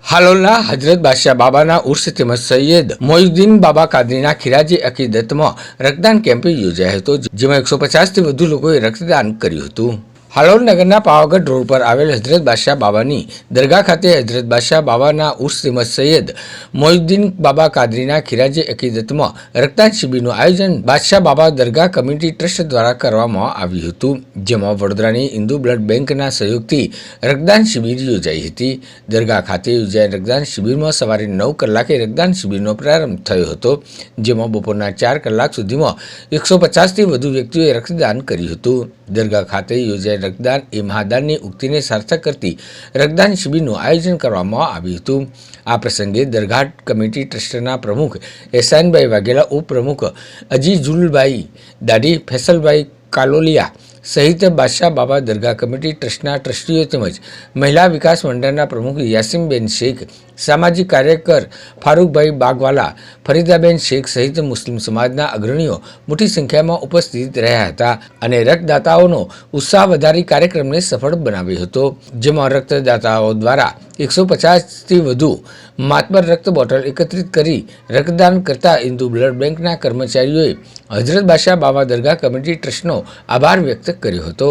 હાલોલના હજરત બાદશાહ બાબાના ઉર્સ તેમજ સૈયદ મોયુદ્દીન બાબા કાદરીના ખીરાજી અકીદતમાં રક્તદાન કેમ્પ યોજાયો હતો, જેમાં 150થી વધુ લોકોએ રક્તદાન કર્યું હતું. હાલોલ નગરના પાવાગઢ રોડ પર આવેલ હજરત બાદશાહ બાબાની દરગાહ ખાતે હજરત બાદશાહ બાબાના ઉર્સ તેમજ સૈયદ મોયુદ્દીન બાબા કાદરીના ખીરાજી અકીદતમાં રક્તદાન શિબિરનું આયોજન બાદશાહ બાબા દરગાહ કમિટી ટ્રસ્ટ દ્વારા કરવામાં આવ્યું હતું, જેમાં વડોદરાની હિન્દુ બ્લડ બેંકના સહયોગથી રક્તદાન શિબિર યોજાઈ હતી. દરગાહ ખાતે યોજાયેલ રક્તદાન શિબિરમાં સવારે 9 કલાકે રક્તદાન શિબિરનો પ્રારંભ થયો હતો, જેમાં બપોરના 4 કલાક સુધીમાં 150થી વધુ વ્યક્તિઓએ રક્તદાન કર્યું હતું. દરગાહ ખાતે યોજાયેલ રક્તદાન એ મહાદાનની ઉક્તિને સાર્થક કરતી રક્તદાન શિબિરનું આયોજન કરવામાં આવ્યું હતું. આ પ્રસંગે દરગાહ કમિટી ટ્રસ્ટના પ્રમુખ એહસાનભાઈ વાઘેલા, ઉપપ્રમુખ અજીઝુલભાઈ દાઢી, ફૈસલભાઈ કાલોલિયા સહિત બાદશાહ બાબા દરગાહ કમિટી ટ્રસ્ટના ટ્રસ્ટીઓ તેમજ મહિલા વિકાસ મંડળના પ્રમુખ યાસીમબેન શેખ, સામાજિક કાર્યકર ફારૂકભાઈ બાગવાલા, ફરીદાબેન શેખ સહિત મુસ્લિમ સમાજના અગ્રણીઓ મોટી સંખ્યામાં ઉપસ્થિત રહ્યા હતા અને રક્તદાતાઓનો ઉત્સાહ વધારી કાર્યક્રમને સફળ બનાવ્યો હતો, જેમાં રક્તદાતાઓ દ્વારા 150થી વધુ માતબર રક્ત બોટલ એકત્રિત કરી રક્તદાન કરતા હિન્દુ બ્લડ બેંકના કર્મચારીઓએ હજરત બાદશાહ બાબા દરગાહ કમિટી ટ્રસ્ટનો આભાર વ્યક્ત કર્યો હતો.